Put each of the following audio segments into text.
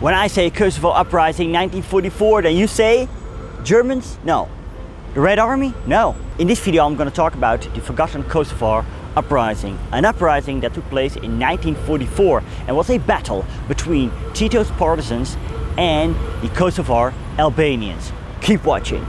When I say Kosovo Uprising 1944, then you say Germans? No. The Red Army? No. In this video I'm going to talk about the forgotten Kosovo Uprising. An uprising that took place in 1944 and was a battle between Tito's partisans and the Kosovar Albanians. Keep watching.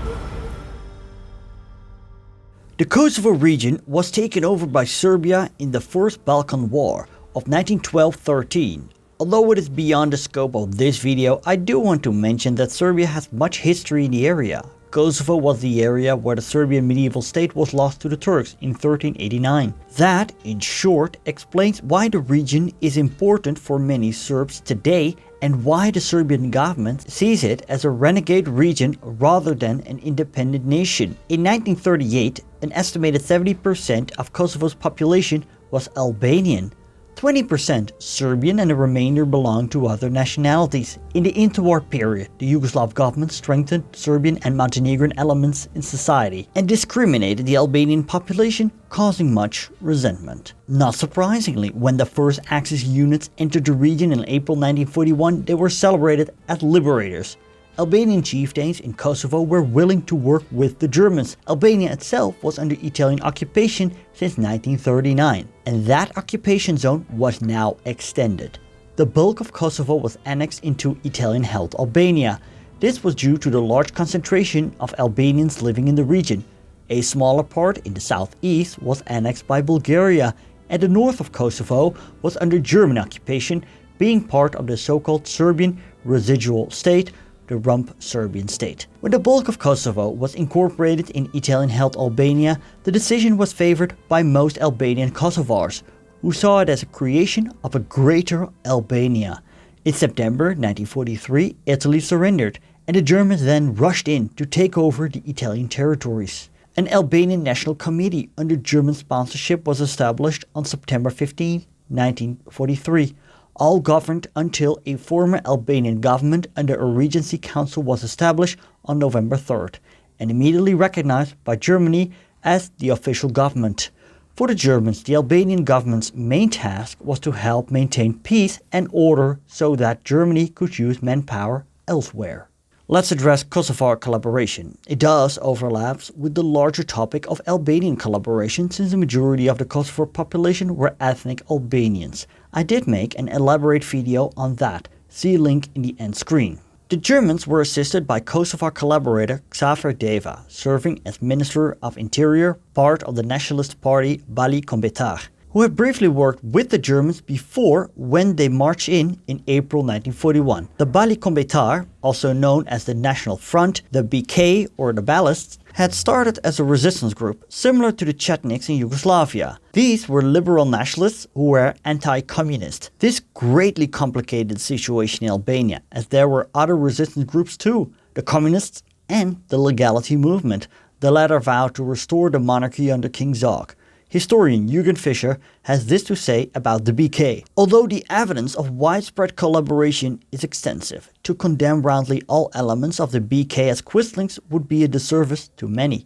The Kosovo region was taken over by Serbia in the First Balkan War of 1912-13. Although it is beyond the scope of this video, I do want to mention that Serbia has much history in the area. Kosovo was the area where the Serbian medieval state was lost to the Turks in 1389. That, in short, explains why the region is important for many Serbs today and why the Serbian government sees it as a renegade region rather than an independent nation. In 1938, an estimated 70% of Kosovo's population was Albanian, 20% Serbian, and the remainder belonged to other nationalities. In the interwar period, the Yugoslav government strengthened Serbian and Montenegrin elements in society and discriminated the Albanian population, causing much resentment. Not surprisingly, when the first Axis units entered the region in April 1941, they were celebrated as liberators. Albanian chieftains in Kosovo were willing to work with the Germans. Albania itself was under Italian occupation since 1939, and that occupation zone was now extended. The bulk of Kosovo was annexed into Italian-held Albania. This was due to the large concentration of Albanians living in the region. A smaller part in the southeast was annexed by Bulgaria, and the north of Kosovo was under German occupation, being part of the so-called Serbian residual state, the rump Serbian state. When the bulk of Kosovo was incorporated in Italian-held Albania, the decision was favored by most Albanian Kosovars, who saw it as a creation of a greater Albania. In September 1943, Italy surrendered, and the Germans then rushed in to take over the Italian territories. An Albanian National Committee under German sponsorship was established on September 15, 1943. All governed until a former Albanian government under a regency council was established on November 3rd and immediately recognized by Germany as the official government. For the Germans, the Albanian government's main task was to help maintain peace and order so that Germany could use manpower elsewhere. Let's address Kosovar collaboration. It does overlaps with the larger topic of Albanian collaboration since the majority of the Kosovar population were ethnic Albanians. I did make an elaborate video on that, see link in the end screen. The Germans were assisted by Kosovar collaborator Xaver Deva, serving as Minister of Interior, part of the nationalist party Balli Kombëtar, who had briefly worked with the Germans before when they marched in April 1941. The Balli Kombëtar, also known as the National Front, the BK or the Ballists, had started as a resistance group similar to the Chetniks in Yugoslavia. These were liberal nationalists who were anti-communist. This greatly complicated the situation in Albania, as there were other resistance groups too, the communists and the legality movement. The latter vowed to restore the monarchy under King Zog. Historian Jürgen Fischer has this to say about the BK. Although the evidence of widespread collaboration is extensive, to condemn roundly all elements of the BK as quislings would be a disservice to many.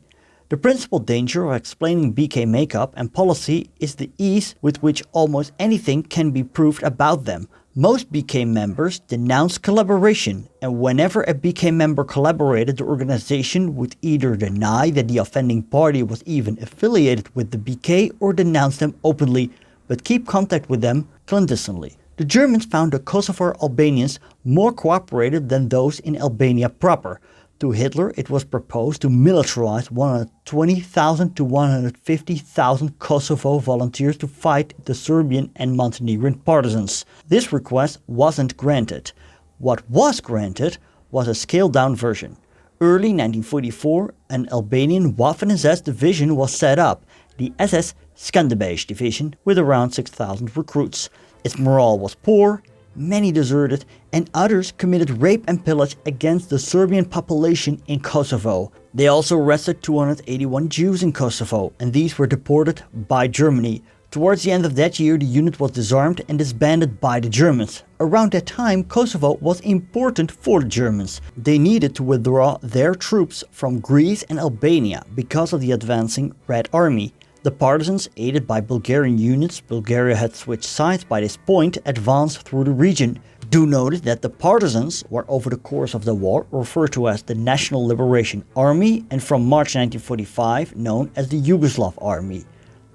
The principal danger of explaining BK makeup and policy is the ease with which almost anything can be proved about them. Most BK members denounced collaboration, and whenever a BK member collaborated, the organization would either deny that the offending party was even affiliated with the BK or denounce them openly, but keep contact with them clandestinely. The Germans found the Kosovar Albanians more cooperative than those in Albania proper. To Hitler, it was proposed to militarize 120,000 to 150,000 Kosovo volunteers to fight the Serbian and Montenegrin partisans. This request wasn't granted. What was granted was a scaled-down version. Early 1944, an Albanian Waffen-SS division was set up, the SS Skanderbeg division, with around 6,000 recruits. Its morale was poor, many deserted, and others committed rape and pillage against the Serbian population in Kosovo. They also arrested 281 Jews in Kosovo, and these were deported by Germany. Towards the end of that year, the unit was disarmed and disbanded by the Germans. Around that time, Kosovo was important for the Germans. They needed to withdraw their troops from Greece and Albania because of the advancing Red Army. The partisans, aided by Bulgarian units, Bulgaria had switched sides by this point, advanced through the region. Do notice that the partisans were over the course of the war referred to as the National Liberation Army and from March 1945 known as the Yugoslav Army.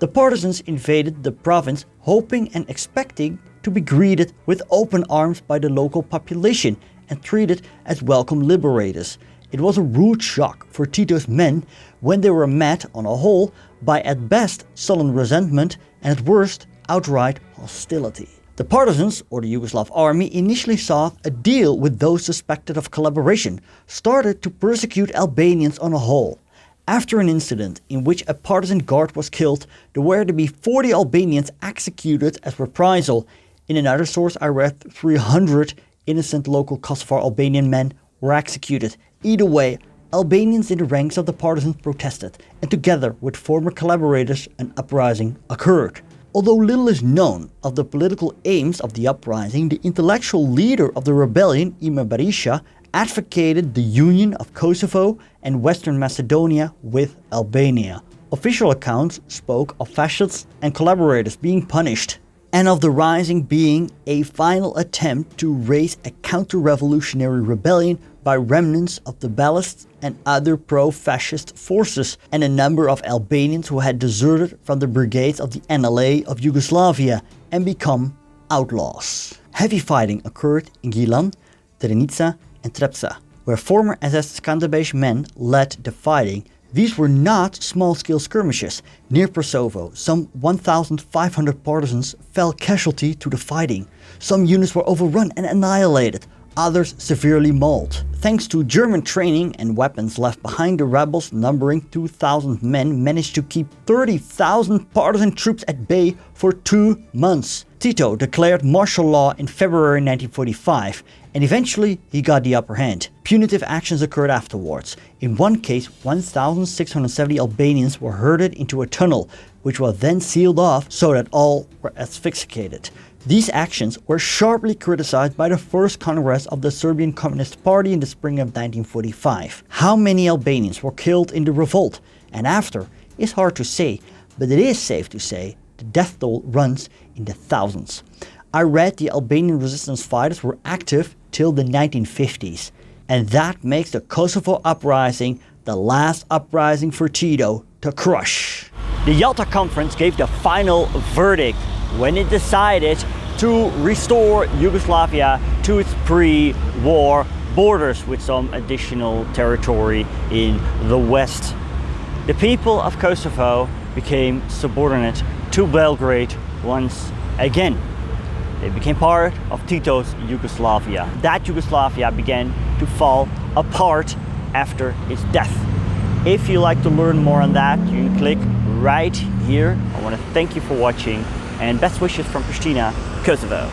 The partisans invaded the province hoping and expecting to be greeted with open arms by the local population and treated as welcome liberators. It was a rude shock for Tito's men when they were met on a whole by at best sullen resentment and at worst outright hostility. The partisans, or the Yugoslav army, initially sought a deal with those suspected of collaboration, started to persecute Albanians on a whole. After an incident in which a partisan guard was killed, there were to be 40 Albanians executed as reprisal. In another source I read 300 innocent local Kosovo Albanian men were executed. Either way, Albanians in the ranks of the partisans protested, and together with former collaborators an uprising occurred. Although little is known of the political aims of the uprising, the intellectual leader of the rebellion, Ima Berisha, advocated the union of Kosovo and Western Macedonia with Albania. Official accounts spoke of fascists and collaborators being punished, and of the rising being a final attempt to raise a counter-revolutionary rebellion by remnants of the Ballists and other pro-fascist forces, and a number of Albanians who had deserted from the brigades of the NLA of Yugoslavia and become outlaws. Heavy fighting occurred in Gilan, Drenica and Trepça, where former SS Skanderbeg men led the fighting. These were not small-scale skirmishes. Near Kosovo, some 1,500 partisans fell casualty to the fighting. Some units were overrun and annihilated, others severely mauled. Thanks to German training and weapons left behind, the rebels, numbering 2,000 men, managed to keep 30,000 partisan troops at bay for 2 months. Tito declared martial law in February 1945, and eventually he got the upper hand. Punitive actions occurred afterwards. In one case, 1,670 Albanians were herded into a tunnel, which was then sealed off so that all were asphyxiated. These actions were sharply criticized by the First Congress of the Serbian Communist Party in the spring of 1945. How many Albanians were killed in the revolt and after is hard to say, but it is safe to say the death toll runs in the thousands. I read the Albanian resistance fighters were active till the 1950s, and that makes the Kosovo Uprising the last uprising for Tito to crush. The Yalta Conference gave the final verdict when it decided to restore Yugoslavia to its pre-war borders with some additional territory in the west. The people of Kosovo became subordinate to Belgrade once again. They became part of Tito's Yugoslavia. That Yugoslavia began to fall apart after his death. If you'd like to learn more on that, you can click right here. I want to thank you for watching and best wishes from Pristina, Kosovo.